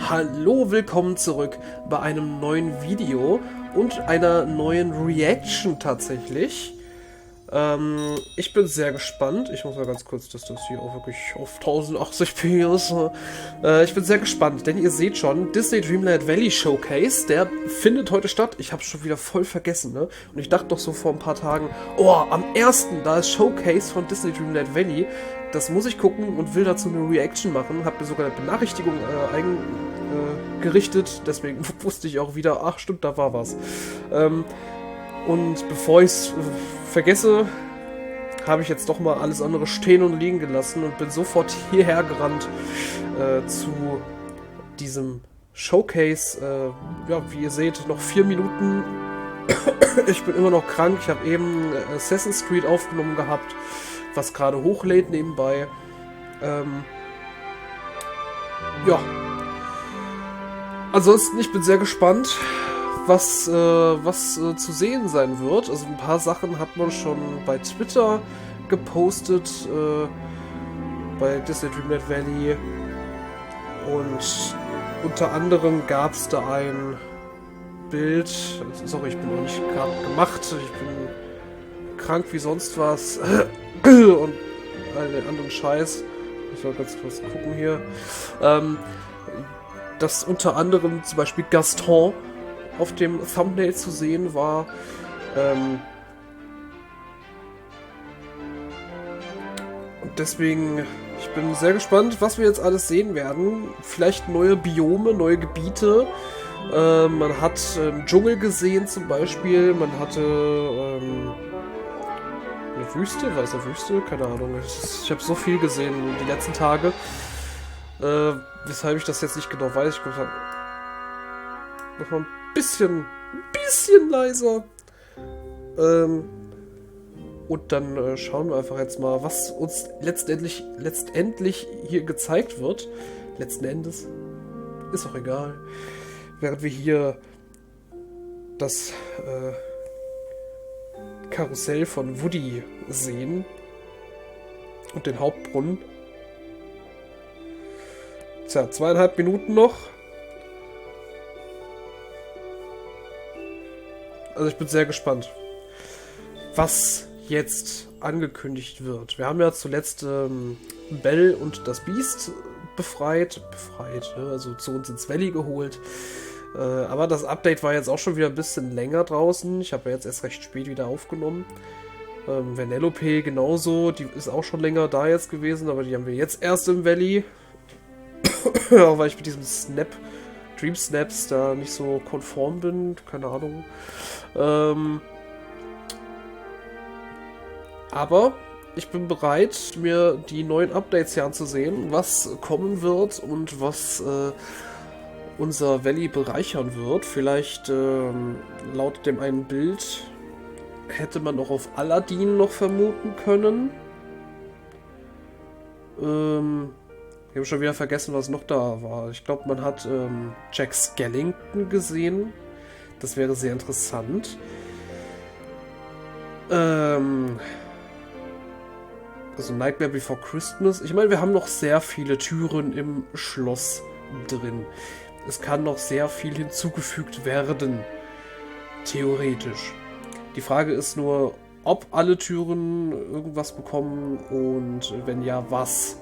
Hallo, willkommen zurück bei einem neuen Video und einer neuen Reaction tatsächlich. Ich bin sehr gespannt. Ich muss mal ganz kurz, dass das hier auch wirklich auf 1080p ist. Ich bin sehr gespannt, denn ihr seht schon, Disney Dreamlight Valley Showcase, der findet heute statt. Ich habe es schon wieder voll vergessen, ne? Und ich dachte doch so vor ein paar Tagen, oh, am 1., da ist Showcase von Disney Dreamlight Valley. Das muss ich gucken und will dazu eine Reaction machen. Hab mir sogar eine Benachrichtigung eingerichtet. Deswegen wusste ich auch wieder, ach stimmt, da war was. Und bevor ich es vergesse, habe ich jetzt doch mal alles andere stehen und liegen gelassen und bin sofort hierher gerannt zu diesem Showcase. Ja, wie ihr seht, noch 4 Minuten. Ich bin immer noch krank. Ich habe eben Assassin's Creed aufgenommen gehabt, was gerade hochlädt nebenbei. Ja. Ansonsten, ich bin sehr gespannt, was zu sehen sein wird. Also ein paar Sachen hat man schon bei Twitter gepostet, bei Disney Dreamlight Valley. Und unter anderem gab es da ein Bild. Sorry, ich bin noch nicht gerade gemacht. Ich bin krank wie sonst was. Und einen anderen Scheiß. Ich soll ganz kurz gucken hier. Dass unter anderem zum Beispiel Gaston auf dem Thumbnail zu sehen war. Und deswegen, ich bin sehr gespannt, was wir jetzt alles sehen werden. Vielleicht neue Biome, neue Gebiete. Man hat Dschungel gesehen zum Beispiel. Man hatte eine Wüste. War es eine Wüste? Keine Ahnung. Ich habe so viel gesehen die letzten Tage. Weshalb ich das jetzt nicht genau weiß. Ich glaube, noch mal ein bisschen leiser. Und dann schauen wir einfach jetzt mal, was uns letztendlich hier gezeigt wird. Letzten Endes. Ist auch egal. Während wir hier das Karussell von Woody sehen. Und den Hauptbrunnen. Tja, 2,5 Minuten noch. Also ich bin sehr gespannt, was jetzt angekündigt wird. Wir haben ja zuletzt Belle und das Biest befreit, ne? Also zu uns ins Valley geholt. Aber das Update war jetzt auch schon wieder ein bisschen länger draußen. Ich habe ja jetzt erst recht spät wieder aufgenommen. Vanellope genauso, die ist auch schon länger da jetzt gewesen, aber die haben wir jetzt erst im Valley. Auch weil ich mit diesem Dream Snaps da nicht so konform bin, keine Ahnung. Aber ich bin bereit, mir die neuen Updates hier anzusehen, was kommen wird und was unser Valley bereichern wird. Vielleicht laut dem einen Bild hätte man auch auf Aladdin noch vermuten können. Ich habe schon wieder vergessen, was noch da war. Ich glaube, man hat Jack Skellington gesehen. Das wäre sehr interessant. Also Nightmare Before Christmas. Ich meine, wir haben noch sehr viele Türen im Schloss drin. Es kann noch sehr viel hinzugefügt werden. Theoretisch. Die Frage ist nur, ob alle Türen irgendwas bekommen und wenn ja, was.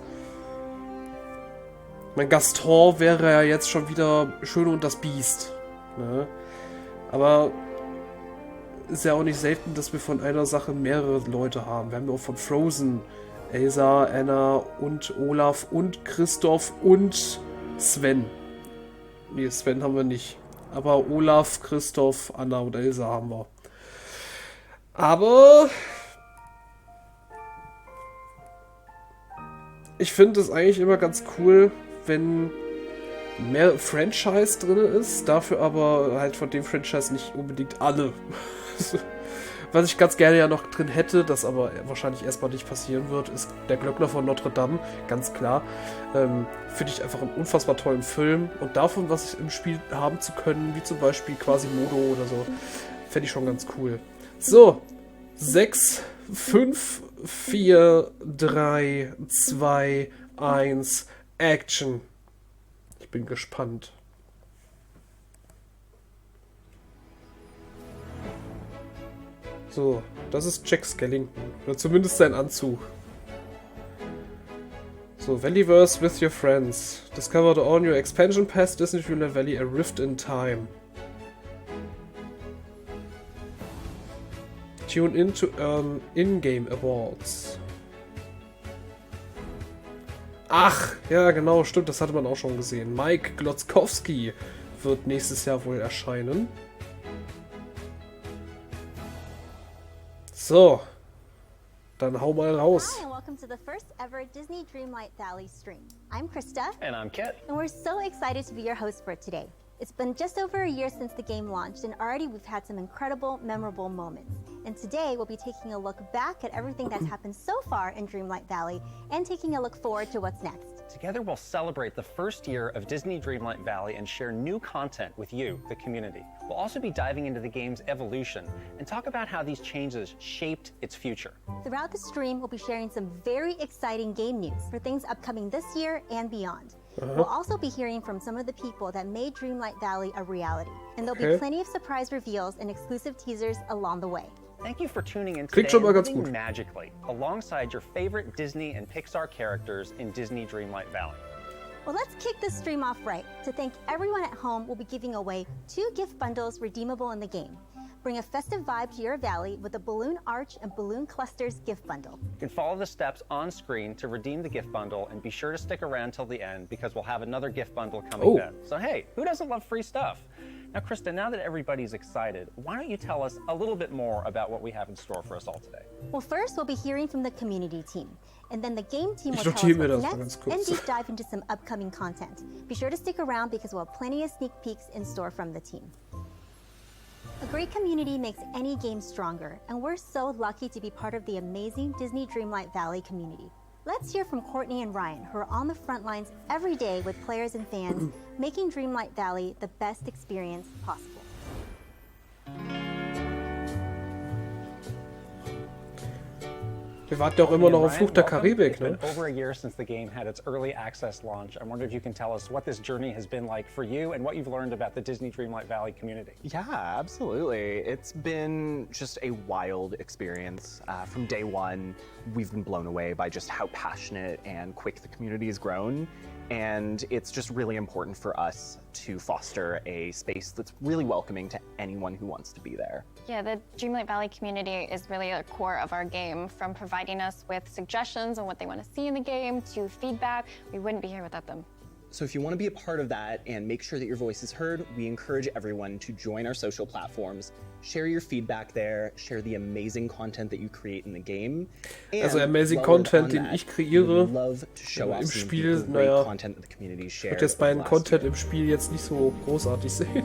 Mein Gaston wäre ja jetzt schon wieder Schön und das Biest. Ne? Aber ist ja auch nicht selten, dass wir von einer Sache mehrere Leute haben. Wir haben ja auch von Frozen Elsa, Anna und Olaf und Christoph und Sven. Ne, Sven haben wir nicht. Aber Olaf, Christoph, Anna und Elsa haben wir. Aber ich finde es eigentlich immer ganz cool, wenn mehr Franchise drin ist, dafür aber halt von dem Franchise nicht unbedingt alle. Was ich ganz gerne ja noch drin hätte, das aber wahrscheinlich erstmal nicht passieren wird, ist der Glöckner von Notre Dame, ganz klar. Finde ich einfach einen unfassbar tollen Film und davon, was im Spiel haben zu können, wie zum Beispiel Quasimodo oder so, fände ich schon ganz cool. So, 6, 5, 4, 3, 2, 1, Action. Ich bin gespannt. So, das ist Jack Skellington. Oder zumindest sein Anzug. So, Valleyverse with your friends. Discover the all-new expansion pass, Disney Dreamlight Valley, A Rift in Time. Tune in to earn in-game awards. Ach, ja genau, stimmt, das hatte man auch schon gesehen. Mike Glotzkowski wird nächstes Jahr wohl erscheinen. So, dann hau mal raus. Hi and welcome to the first ever Disney Dreamlight Valley stream. I'm Krista. And I'm Kit. And we're so excited to be your host for today. It's been just over a year since the game launched, and already we've had some incredible, memorable moments. And today we'll be taking a look back at everything that's happened so far in Dreamlight Valley and taking a look forward to what's next. Together we'll celebrate the first year of Disney Dreamlight Valley and share new content with you, the community. We'll also be diving into the game's evolution and talk about how these changes shaped its future. Throughout the stream, we'll be sharing some very exciting game news for things upcoming this year and beyond. We'll also be hearing from some of the people that made Dreamlight Valley a reality. And there'll be plenty of surprise reveals and exclusive teasers along the way. Thank you for tuning in today and living magically alongside your favorite Disney and Pixar characters in Disney Dreamlight Valley. Well, let's kick this stream off right. To thank everyone at home, we'll be giving away 2 gift bundles redeemable in the game. Bring a festive vibe to your valley with a Balloon Arch and Balloon Clusters gift bundle. You can follow the steps on screen to redeem the gift bundle, and be sure to stick around till the end because we'll have another gift bundle coming then. So hey, who doesn't love free stuff? Now, Krista, now that everybody's excited, why don't you tell us a little bit more about what we have in store for us all today? Well, first we'll be hearing from the community team, and then the game team will tell us what's next and deep dive into some upcoming content. Be sure to stick around because we'll have plenty of sneak peeks in store from the team. A great community makes any game stronger, and we're so lucky to be part of the amazing Disney Dreamlight Valley community. Let's hear from Courtney and Ryan, who are on the front lines every day with players and fans, making Dreamlight Valley the best experience possible. Wir warten auch immer noch auf Fluch der Karibik, ne? It's been over a year since the game had its early access launch. I wonder if you can tell us what this journey has been like for you and what you've learned about the Disney Dreamlight Valley community. Yeah, absolutely. It's been just a wild experience. From day one, we've been blown away by just how passionate and quick the community has grown. And it's just really important for us to foster a space that's really welcoming to anyone who wants to be there. Yeah, the Dreamlight Valley community is really a core of our game, from providing us with suggestions on what they want to see in the game to feedback. We wouldn't be here without them. So if you want to be a part of that and make sure that your voice is heard, we encourage everyone to join our social platforms, share your feedback there, share the amazing content that you create in the game. Also amazing Content, den ich kreiere im Spiel, naja, ich würde jetzt meinen Content im Spiel jetzt nicht so großartig sehen.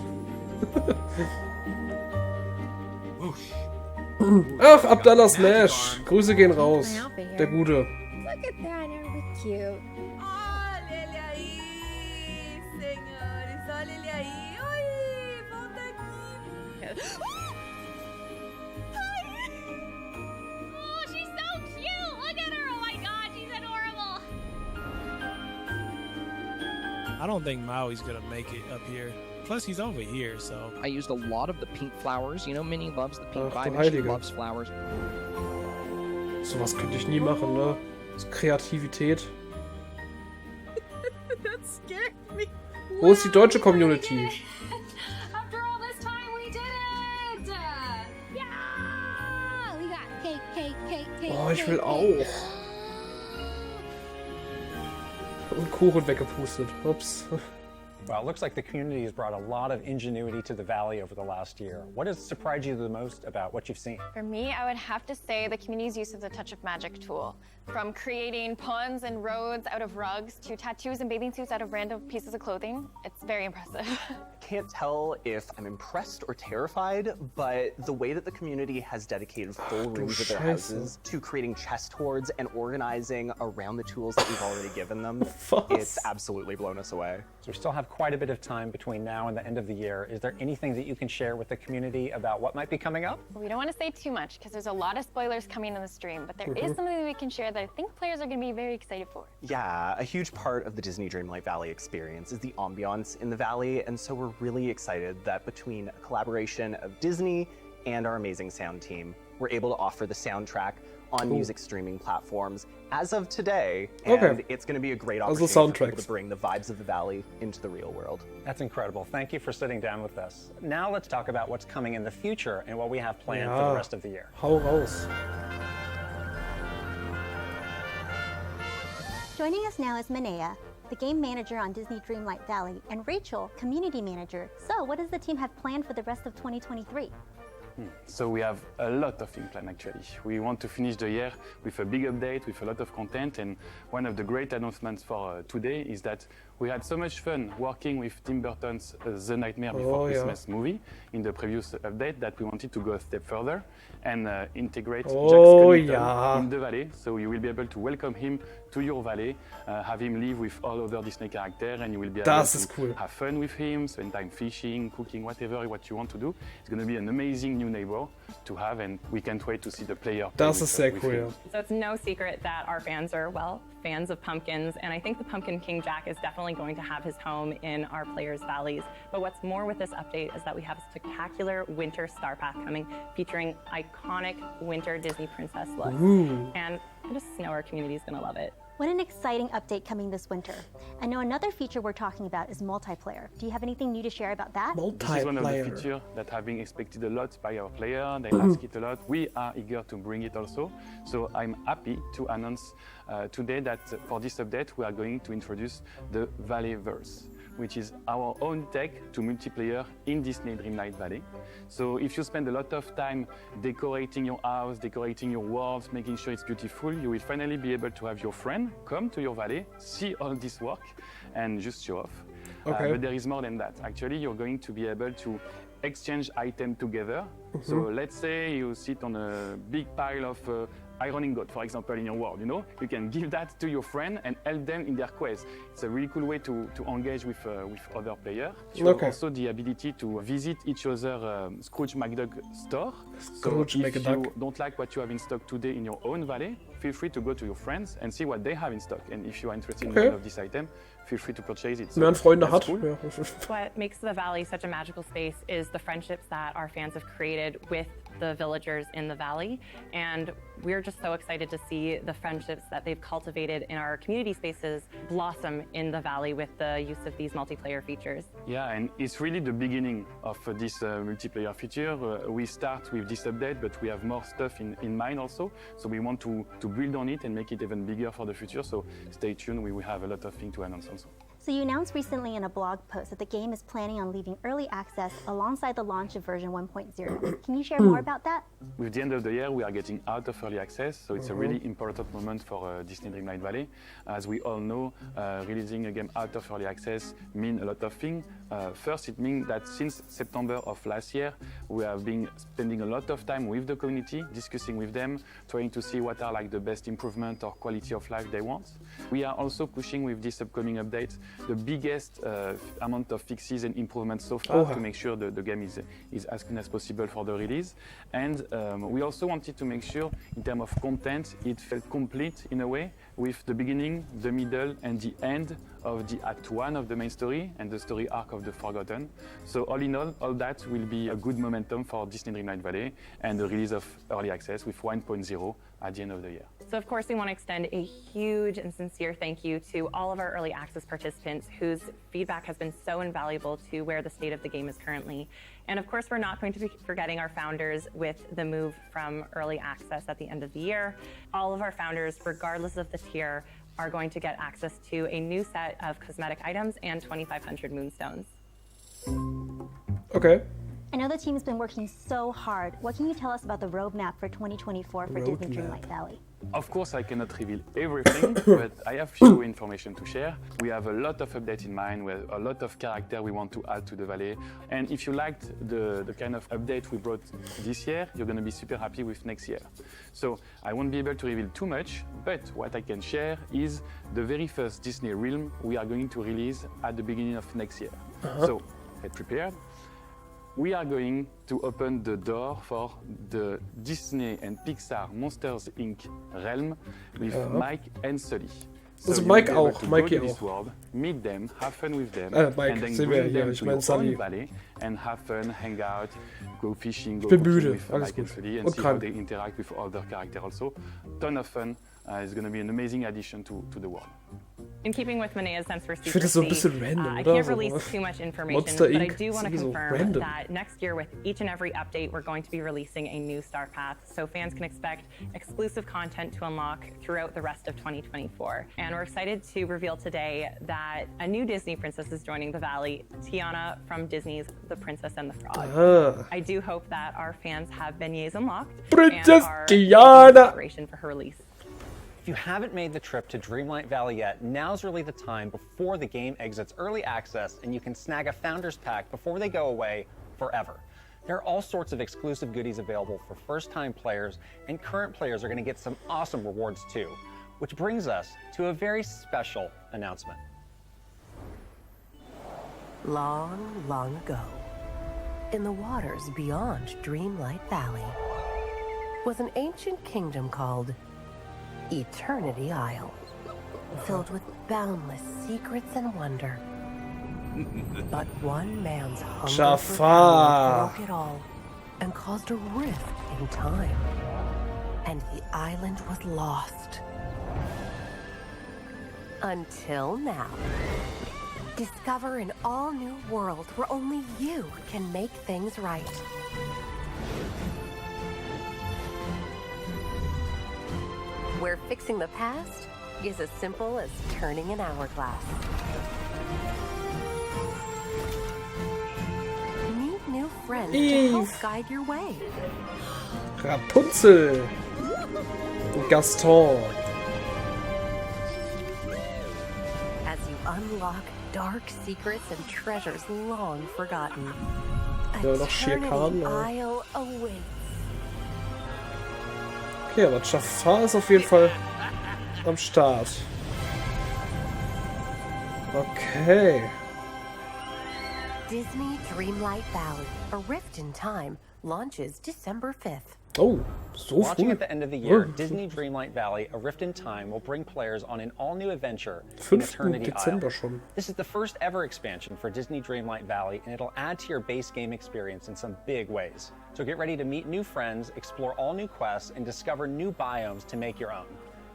Ach, Abdallah Smash, Grüße gehen raus, der Gute. Look at that, aren't we cute? Olha ele aí, senhores, olha ele aí. Oi, volta aqui. Oh, she's so cute! Look at her! Oh my god, she's adorable! I don't think Maui's gonna make it up here. Plus, he's over here, so... I used a lot of the pink flowers. You know, Minnie loves the pink vibe, and she loves flowers. Sowas könnte ich nie machen, ne? So Kreativität. That scared me. Wo ist die deutsche Community? After all this time, we did it! Yeah! We got cake, cake, cake, cake. Oh, ich will auch. Und Kuchen weggepustet. Ups. Well, it looks like the community has brought a lot of ingenuity to the valley over the last year. What has surprised you the most about what you've seen? For me, I would have to say the community's use of the Touch of Magic tool. From creating ponds and roads out of rugs to tattoos and bathing suits out of random pieces of clothing. It's very impressive. I can't tell if I'm impressed or terrified, but the way that the community has dedicated full rooms of their houses to creating chest hoards and organizing around the tools that we've already given them, it's absolutely blown us away. So we still have quite a bit of time between now and the end of the year. Is there anything that you can share with the community about what might be coming up? We don't want to say too much because there's a lot of spoilers coming in the stream, but there is something that we can share that I think players are going to be very excited for. Yeah, a huge part of the Disney Dreamlight Valley experience is the ambiance in the valley, and so we're really excited that between a collaboration of Disney and our amazing sound team, we're able to offer the soundtrack on music streaming platforms as of today, and it's going to be a great opportunity for people to bring the vibes of the valley into the real world. That's incredible. Thank you for sitting down with us. Now let's talk about what's coming in the future and what we have planned for the rest of the year. Hau raus. Joining us now is Manea, the game manager on Disney Dreamlight Valley, and Rachel, community manager. So what does the team have planned for the rest of 2023? So we have a lot of things planned actually. We want to finish the year with a big update, with a lot of content, and one of the great announcements for today is that we had so much fun working with Tim Burton's The Nightmare Before Christmas movie in the previous update that we wanted to go a step further and integrate Jack Skellington in the valley. So you will be able to welcome him to your valley, have him live with all other Disney characters, and you will be able to have fun with him, spend time fishing, cooking, whatever what you want to do. It's going to be an amazing new neighbor to have, and we can't wait to see the player. Das ist sehr cool. So it's no secret that our fans are, well, fans of pumpkins, and I think the Pumpkin King Jack is definitely going to have his home in our players' valleys. But what's more with this update is that we have a spectacular winter star path coming featuring iconic winter Disney princess looks. And I just know our community is going to love it. What an exciting update coming this winter. I know another feature we're talking about is multiplayer. Do you have anything new to share about that? This is one of the features that have been expected a lot by our player. They ask it a lot. We are eager to bring it also. So I'm happy to announce today that for this update, we are going to introduce the Valleyverse, which is our own tech to multiplayer in Disney Dreamlight Valley. So if you spend a lot of time decorating your house, decorating your world, making sure it's beautiful, you will finally be able to have your friend come to your valley, see all this work, and just show off. But there is more than that. Actually, you're going to be able to exchange items together. So let's say you sit on a big pile of ironing board, for example, in your world, you know, you can give that to your friend and help them in their quest. It's a really cool way to engage with other players. You have also the ability to visit each other Scrooge McDuck store. So if you don't like what you have in stock today in your own valley, feel free to go to your friends and see what they have in stock. And if you are interested in one of these items, feel free to purchase it. So cool. What makes the valley such a magical space is the friendships that our fans have created with the villagers in the valley, and we're just so excited to see the friendships that they've cultivated in our community spaces blossom in the valley with the use of these multiplayer features. Yeah, and it's really the beginning of this multiplayer feature. We start with this update, but we have more stuff in mind also, so we want to build on it and make it even bigger for the future, so stay tuned. We will have a lot of things to announce also. So you announced recently in a blog post that the game is planning on leaving early access alongside the launch of version 1.0. Can you share more about that? With the end of the year, we are getting out of early access, so it's a really important moment for Disney Dreamlight Valley. As we all know, releasing a game out of early access means a lot of things. First, it means that since September of last year, we have been spending a lot of time with the community, discussing with them, trying to see what are like the best improvement or quality of life they want. We are also pushing with this upcoming update the biggest amount of fixes and improvements so far to make sure the game is as soon as possible for the release. And we also wanted to make sure, in terms of content, it felt complete in a way, with the beginning, the middle, and the end of the Act 1 of the main story and the story arc of the Forgotten. So all in all that will be a good momentum for Disney Dreamlight Valley and the release of Early Access with 1.0 at the end of the year. So of course we want to extend a huge and sincere thank you to all of our Early Access participants whose feedback has been so invaluable to where the state of the game is currently. And of course we're not going to be forgetting our founders with the move from Early Access at the end of the year. All of our founders, regardless of the tier, are going to get access to a new set of cosmetic items and 2,500 moonstones. Okay. I know the team's been working so hard. What can you tell us about the roadmap for 2024 for Disney Dreamlight Valley? Of course, I cannot reveal everything, but I have few information to share. We have a lot of updates in mind, with a lot of character we want to add to the Valley. And if you liked the kind of update we brought this year, you're going to be super happy with next year. So I won't be able to reveal too much, but what I can share is the very first Disney realm we are going to release at the beginning of next year. So get prepared. We are going to open the door for the Disney and Pixar Monsters Inc. realm with Mike and Sully. So Mike auch, Mikey auch. World, meet them, have fun with them, Mike, and then bring them to your own valley and have fun, hang out, go fishing, go cooking with Mike and Sully, and see how they interact with other characters also. Ton of fun. It's going to be an amazing addition to the world. In keeping with Manea's sense for secrecy, so ein bisschen random, I can't release too much information, Monster but I Inc. do want to confirm that next year with each and every update, we're going to be releasing a new star path, so fans can expect exclusive content to unlock throughout the rest of 2024. And we're excited to reveal today that a new Disney princess is joining the Valley, Tiana from Disney's The Princess and the Frog. I do hope that our fans have beignets unlocked Princess and are Tiana preparation for her release. If you haven't made the trip to Dreamlight Valley yet, now's really the time before the game exits early access and you can snag a Founders Pack before they go away forever. There are all sorts of exclusive goodies available for first-time players, and current players are going to get some awesome rewards too. Which brings us to a very special announcement. Long, long ago, in the waters beyond Dreamlight Valley, was an ancient kingdom called Eternity Isle, filled with boundless secrets and wonder. But one man's hunger for power broke it all and caused a rift in time, and the island was lost. Until now. Discover an all-new world where only you can make things right. Where fixing the past is as simple as turning an hourglass. Meet new friends to help guide your way. Rapunzel. Gaston. As you unlock dark secrets and treasures long forgotten, Eternity Isle awaits. Okay, aber Jafar ist auf jeden Fall am Start. Okay. Disney Dreamlight Valley, A Rift in Time, launches December 5th. Oh, so Launching früh. at the end of the year, Disney Dreamlight Valley, A Rift in Time will bring players on an all-new adventure in 5. Eternity Dezember Isle. schon. This is the first ever expansion for Disney Dreamlight Valley, and it'll add to your base game experience in some big ways. So get ready to meet new friends, explore all new quests, and discover new biomes to make your own.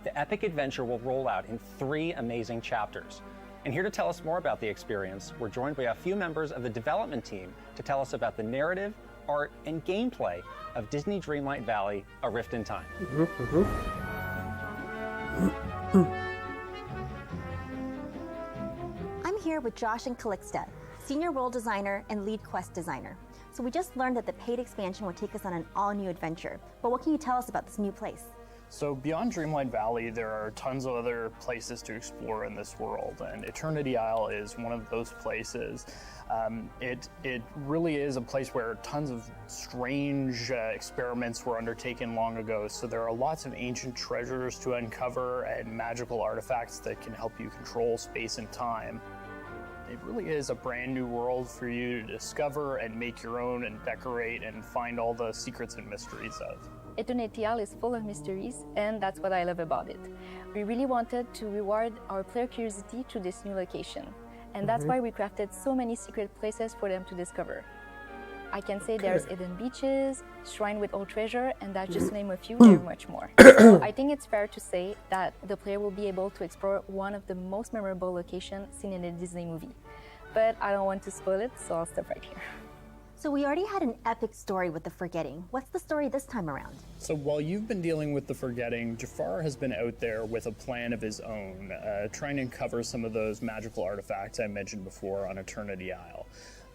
The epic adventure will roll out in 3 amazing chapters. And here to tell us more about the experience, we're joined by a few members of the development team to tell us about the narrative, art, and gameplay of Disney Dreamlight Valley, A Rift in Time. I'm here with Josh and Calixta, Senior World Designer and Lead Quest Designer. So we just learned that the paid expansion will take us on an all-new adventure. But what can you tell us about this new place? So beyond Dreamlight Valley, there are tons of other places to explore in this world, and Eternity Isle is one of those places. It really is a place where tons of strange experiments were undertaken long ago, so there are lots of ancient treasures to uncover and magical artifacts that can help you control space and time. It really is a brand new world for you to discover and make your own and decorate and find all the secrets and mysteries of. Eternity Isle is full of mysteries, and that's what I love about it. We really wanted to reward our player curiosity to this new location, and that's why we crafted so many secret places for them to discover. I can say there's hidden beaches, shrine with old treasure, and that's just to name a few, there are much more. So I think it's fair to say that the player will be able to explore one of the most memorable locations seen in a Disney movie. But I don't want to spoil it, so I'll stop right here. So we already had an epic story with the Forgetting. What's the story this time around? So while you've been dealing with the Forgetting, Jafar has been out there with a plan of his own, trying to uncover some of those magical artifacts I mentioned before on Eternity Isle.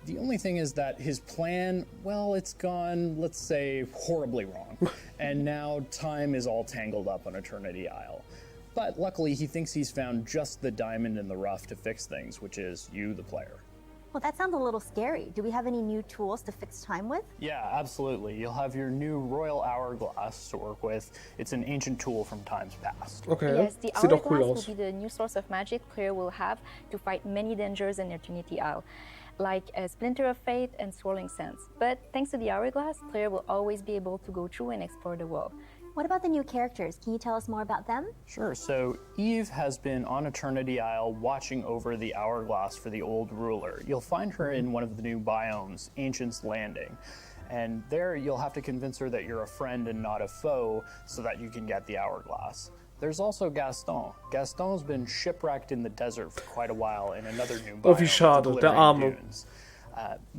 The only thing is that his plan, well, it's gone, let's say, horribly wrong. And now time is all tangled up on Eternity Isle. But luckily, he thinks he's found just the diamond in the rough to fix things, which is you, the player. Well, that sounds a little scary. Do we have any new tools to fix time with? Yeah, absolutely. You'll have your new Royal Hourglass to work with. It's an ancient tool from times past. Okay. Yes, the Hourglass will be the new source of magic player will have to fight many dangers in Eternity Isle, like a Splinter of Fate and Swirling Sands. But thanks to the Hourglass, player will always be able to go through and explore the world. What about the new characters? Can you tell us more about them? Sure. So Eve has been on Eternity Isle watching over the Hourglass for the old ruler. You'll find her in one of the new biomes, Ancient's Landing. And there you'll have to convince her that you're a friend and not a foe so that you can get the Hourglass. There's also Gaston. Gaston's been shipwrecked in the desert for quite a while in another new biome. Oh, wie schade, der Arme.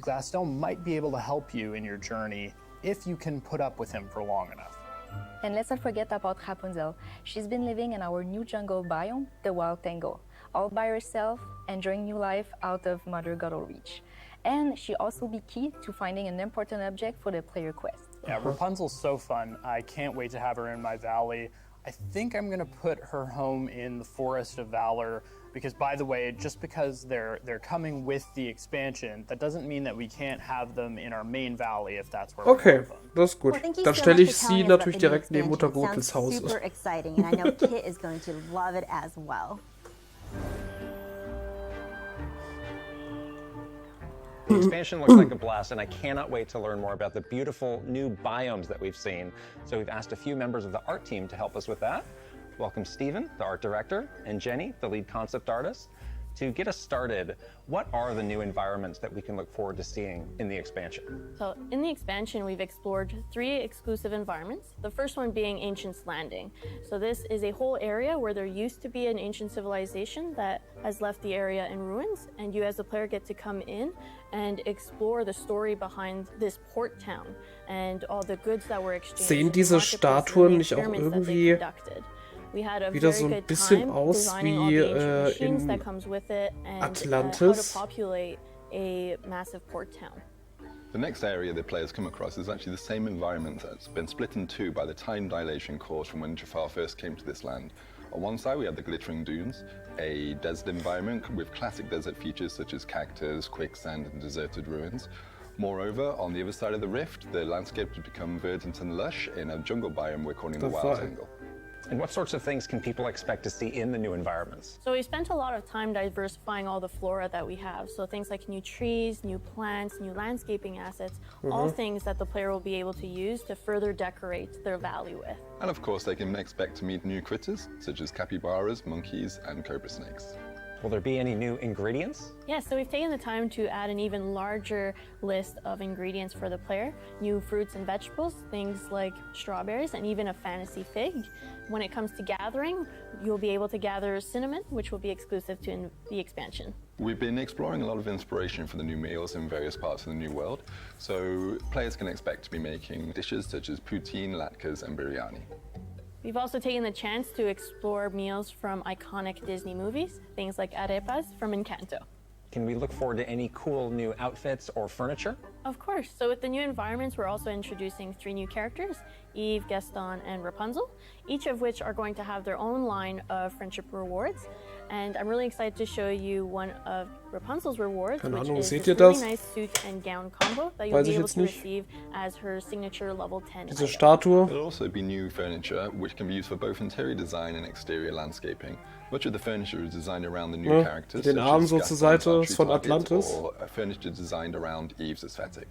Gaston might be able to help you in your journey if you can put up with him for long enough. And let's not forget about Rapunzel. She's been living in our new jungle biome, the Wild Tangle, all by herself, enjoying new life out of Mother Gothel reach. And she also be key to finding an important object for the player quest. Yeah, Rapunzel's so fun. I can't wait to have her in my valley. I think I'm gonna put her home in the Forest of Valor because, by the way, just because they're coming with the expansion, that doesn't mean that we can't have them in our main valley if that's where we have them. Das ist gut. Dann stelle ich sie natürlich direkt neben Mutter Grotels Haus. Super exciting, and I know Kit is going to love it as well. The expansion looks like a blast, and I cannot wait to learn more about the beautiful new biomes that we've seen. So we've asked a few members of the art team to help us with that. Welcome Stephen, the art director, and Jenny, the lead concept artist. To get us started, what are the new environments that we can look forward to seeing in the expansion? So in the expansion, we've explored 3 exclusive environments. The first one being Ancient's Landing. So this is a whole area where there used to be an ancient civilization that has left the area in ruins, and you as a player get to come in and explore the story behind this port town and all the goods that were exchanged. Sehen diese Statuen nicht auch irgendwie wieder so ein bisschen aus wie in Atlantis? The next area the players come across is actually the same environment that's been split in 2 by the time dilation caused from when Jafar first came to this land. On one side we have the glittering dunes, a desert environment with classic desert features such as cactus, quicksand and deserted ruins. Moreover, on the other side of the rift, the landscape has become verdant and lush in a jungle biome we're calling the Wild Tangle. And what sorts of things can people expect to see in the new environments? So we spent a lot of time diversifying all the flora that we have. So things like new trees, new plants, new landscaping assets, all things that the player will be able to use to further decorate their valley with. And of course, they can expect to meet new critters, such as capybaras, monkeys, and cobra snakes. Will there be any new ingredients? Yes, so we've taken the time to add an even larger list of ingredients for the player. New fruits and vegetables, things like strawberries, and even a fantasy fig. When it comes to gathering, you'll be able to gather cinnamon, which will be exclusive to the expansion. We've been exploring a lot of inspiration for the new meals in various parts of the new world, so players can expect to be making dishes such as poutine, latkes, and biryani. We've also taken the chance to explore meals from iconic Disney movies, things like arepas from Encanto. Can we look forward to any cool new outfits or furniture? Of course. So with the new environments, we're also introducing 3 new characters, Eve, Gaston, and Rapunzel, each of which are going to have their own line of friendship rewards. And I'm really excited to show you one of Rapunzel's rewards, which is this really nice suit and gown combo that you'll be able to receive as her signature level 10 Diese Statue. There'll also be new furniture, which can be used for both interior design and exterior landscaping. Much of the furniture is designed around the new characters, den Arm so zur Seite ist von Atlantis. Or furniture designed around Eve's aesthetic.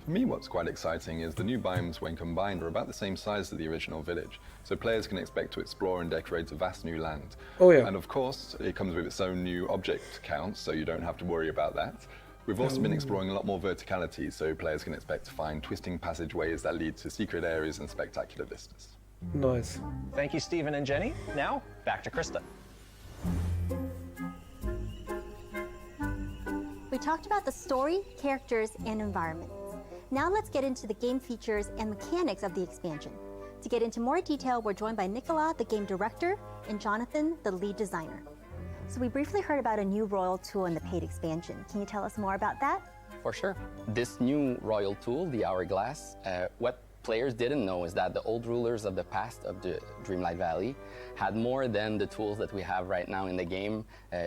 For me, what's quite exciting is the new biomes, when combined, are about the same size as the original village, so players can expect to explore and decorate a vast new land. Oh yeah. And of course, it comes with its own new object count, so you don't have to worry about that. We've also been exploring a lot more verticality, so players can expect to find twisting passageways that lead to secret areas and spectacular vistas. Nice. Thank you, Stephen and Jenny. Now, back to Krista. We talked about the story, characters, and environments. Now let's get into the game features and mechanics of the expansion. To get into more detail, we're joined by Nicolas, the game director, and Jonathan, the lead designer. So we briefly heard about a new royal tool in the paid expansion. Can you tell us more about that? For sure. This new royal tool, the Hourglass, what players didn't know is that the old rulers of the past of the Dreamlight Valley had more than the tools that we have right now in the game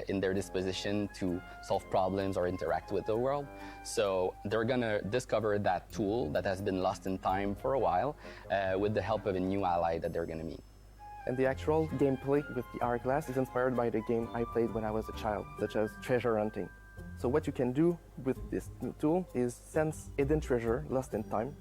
in their disposition to solve problems or interact with the world. So they're gonna discover that tool that has been lost in time for a while with the help of a new ally that they're gonna meet. And the actual gameplay with the Hourglass is inspired by the game I played when I was a child, such as treasure hunting. So what you can do with this new tool is sense hidden treasure lost in time,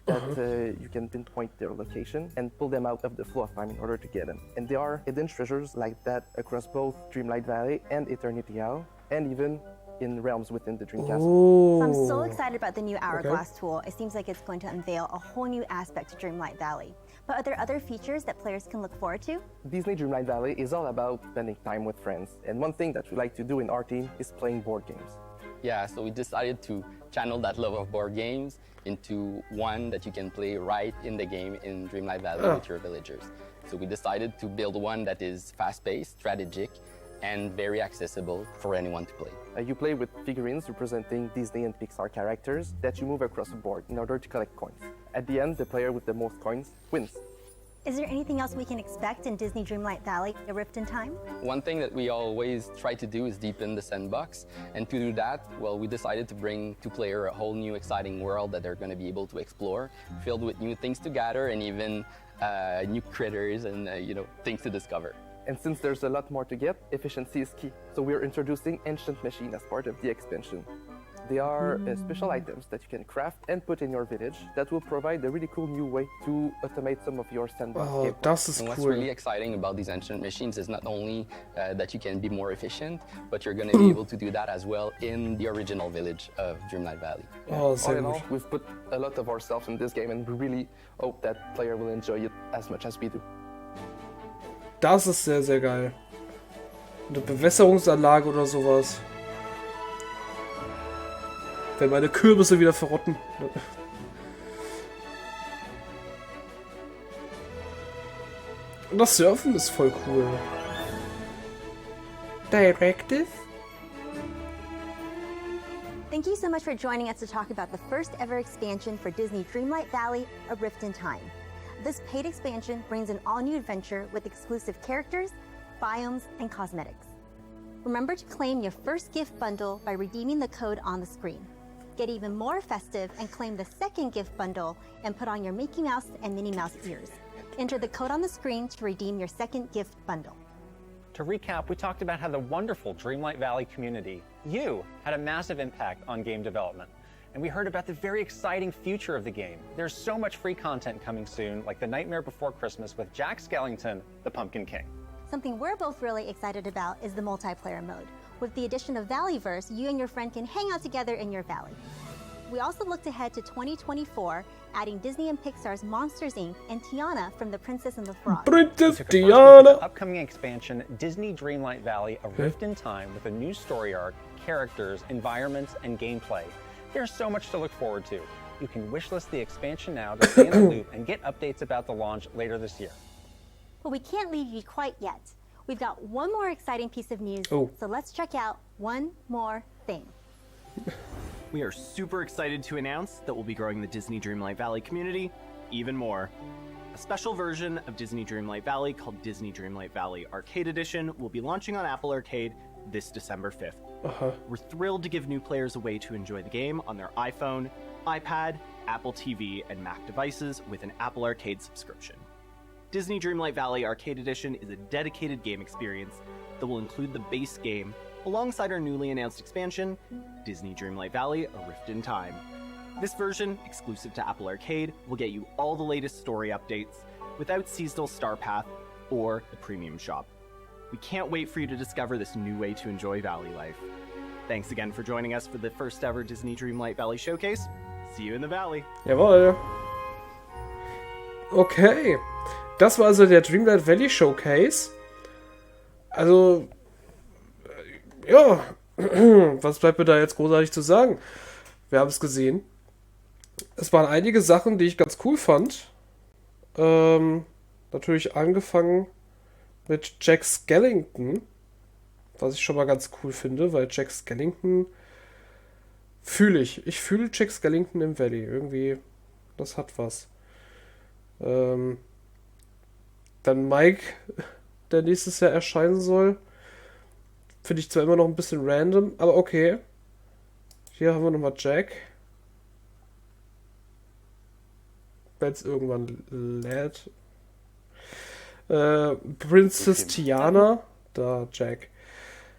that you can pinpoint their location and pull them out of the flow of time in order to get them. And there are hidden treasures like that across both Dreamlight Valley and Eternity Isle, and even in realms within the Dream Castle. So I'm so excited about the new Hourglass tool. It seems like it's going to unveil a whole new aspect to Dreamlight Valley. But are there other features that players can look forward to? Disney Dreamlight Valley is all about spending time with friends. And one thing that we like to do in our team is playing board games. Yeah, so we decided to channel that love of board games into one that you can play right in the game in Dreamlight Valley with your villagers. So we decided to build one that is fast-paced, strategic, and very accessible for anyone to play. You play with figurines representing Disney and Pixar characters that you move across the board in order to collect coins. At the end, the player with the most coins wins. Is there anything else we can expect in Disney Dreamlight Valley, A Rift in Time? One thing that we always try to do is deepen the sandbox. And to do that, well, we decided to bring to player a whole new exciting world that they're going to be able to explore, filled with new things to gather and even new critters and things to discover. And since there's a lot more to get, efficiency is key. So we're introducing Ancient Machine as part of the expansion. They are special items that you can craft and put in your village that will provide a really cool new way to automate some of your sandbox gameplay. Das ist and what's cool. really exciting about these ancient machines is not only that you can be more efficient, but you're going to be able to do that as well in the original village of Dreamlight Valley. All in all, we've put a lot of ourselves in this game and we really hope that player will enjoy it as much as we do. Das ist sehr, sehr geil. Eine Bewässerungsanlage oder sowas. Wenn meine Kürbisse wieder verrotten. Und das Surfen ist voll cool. Directive? Thank you so much for joining us to talk about the first ever expansion for Disney Dreamlight Valley, A Rift in Time. This paid expansion brings an all-new adventure with exclusive characters, biomes, and cosmetics. Remember to claim your first gift bundle by redeeming the code on the screen. Get even more festive and claim the second gift bundle and put on your Mickey Mouse and Minnie Mouse ears. Enter the code on the screen to redeem your second gift bundle. To recap, we talked about how the wonderful Dreamlight Valley community, you, had a massive impact on game development. And we heard about the very exciting future of the game. There's so much free content coming soon, like The Nightmare Before Christmas with Jack Skellington, the Pumpkin King. Something we're both really excited about is the multiplayer mode. With the addition of Valleyverse, you and your friend can hang out together in your valley. We also looked ahead to 2024, adding Disney and Pixar's Monsters, Inc. and Tiana from The Princess and the Frog. Princess Tiana! Upcoming expansion, Disney Dreamlight Valley, A Rift in Time, with a new story arc, characters, environments, and gameplay. There's so much to look forward to. You can wishlist the expansion now to stay in the loop and get updates about the launch later this year. But we can't leave you quite yet. We've got one more exciting piece of news, so let's check out one more thing. We are super excited to announce that we'll be growing the Disney Dreamlight Valley community even more. A special version of Disney Dreamlight Valley called Disney Dreamlight Valley Arcade Edition will be launching on Apple Arcade this December 5th. We're thrilled to give new players a way to enjoy the game on their iPhone, iPad, Apple TV, and Mac devices with an Apple Arcade subscription. Disney Dreamlight Valley Arcade Edition is a dedicated game experience that will include the base game alongside our newly announced expansion, Disney Dreamlight Valley, A Rift in Time. This version, exclusive to Apple Arcade, will get you all the latest story updates without seasonal Star Path or the Premium Shop. We can't wait for you to discover this new way to enjoy Valley life. Thanks again for joining us for the first ever Disney Dreamlight Valley Showcase. See you in the Valley. Jawohl. Okay. Das war also der Dreamlight Valley Showcase. Also, ja, was bleibt mir da jetzt großartig zu sagen? Wir haben es gesehen. Es waren einige Sachen, die ich ganz cool fand. Natürlich angefangen mit Jack Skellington, was ich schon mal ganz cool finde, weil Jack Skellington Fühle ich. Ich fühle Jack Skellington im Valley. Irgendwie, das hat was. Dann Mike, der nächstes Jahr erscheinen soll. Finde ich zwar immer noch ein bisschen random, aber okay. Hier haben wir nochmal Jack. Wenn es irgendwann lädt. Princess Tiana. Da, Jack.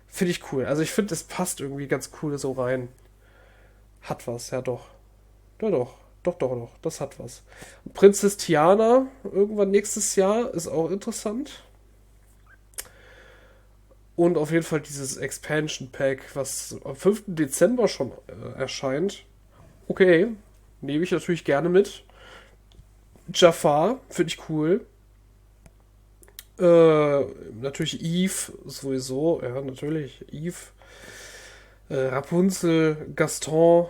Finde ich cool. Also ich finde, es passt irgendwie ganz cool so rein. Hat was, ja doch. Ja doch. Doch. Das hat was. Princess Tiana, irgendwann nächstes Jahr, ist auch interessant. Und auf jeden Fall dieses Expansion Pack, was am 5. Dezember schon erscheint. Okay, nehme ich natürlich gerne mit. Jafar, finde ich cool. Natürlich Eve, sowieso. Ja, natürlich. Eve. Rapunzel, Gaston.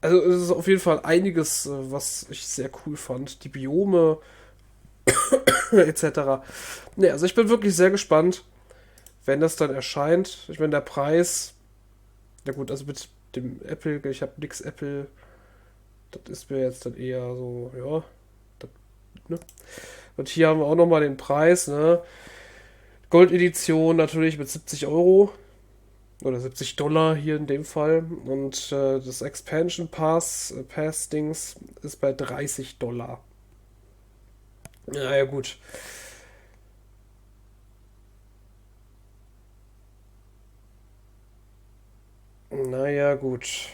Also es ist auf jeden Fall einiges, was ich sehr cool fand. Die Biome etc. Ne, also ich bin wirklich sehr gespannt, wenn das dann erscheint. Ich meine, der Preis, ja gut, also mit dem Apple, ich habe nix Apple, das ist mir jetzt dann eher so, ja, das, ne? Und hier haben wir auch nochmal den Preis, ne? Gold-Edition natürlich mit 70 Euro. Oder 70 Dollar hier in dem Fall. Und das Expansion Pass-Dings ist bei 30 Dollar. Naja, gut. Naja, gut.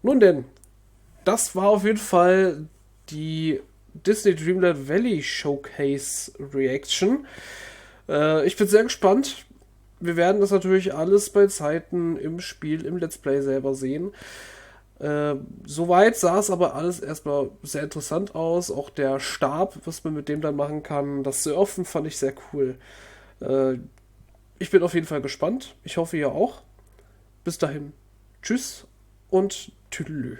Nun denn, das war auf jeden Fall die Disney Dreamlight Valley Showcase Reaction. Ich bin sehr gespannt. Wir werden das natürlich alles bei Zeiten im Spiel, im Let's Play selber sehen. Soweit sah es aber alles erstmal sehr interessant aus. Auch der Stab, was man mit dem dann machen kann, das Surfen fand ich sehr cool. Ich bin auf jeden Fall gespannt. Ich hoffe, ihr auch. Bis dahin. Tschüss und Tüdelü.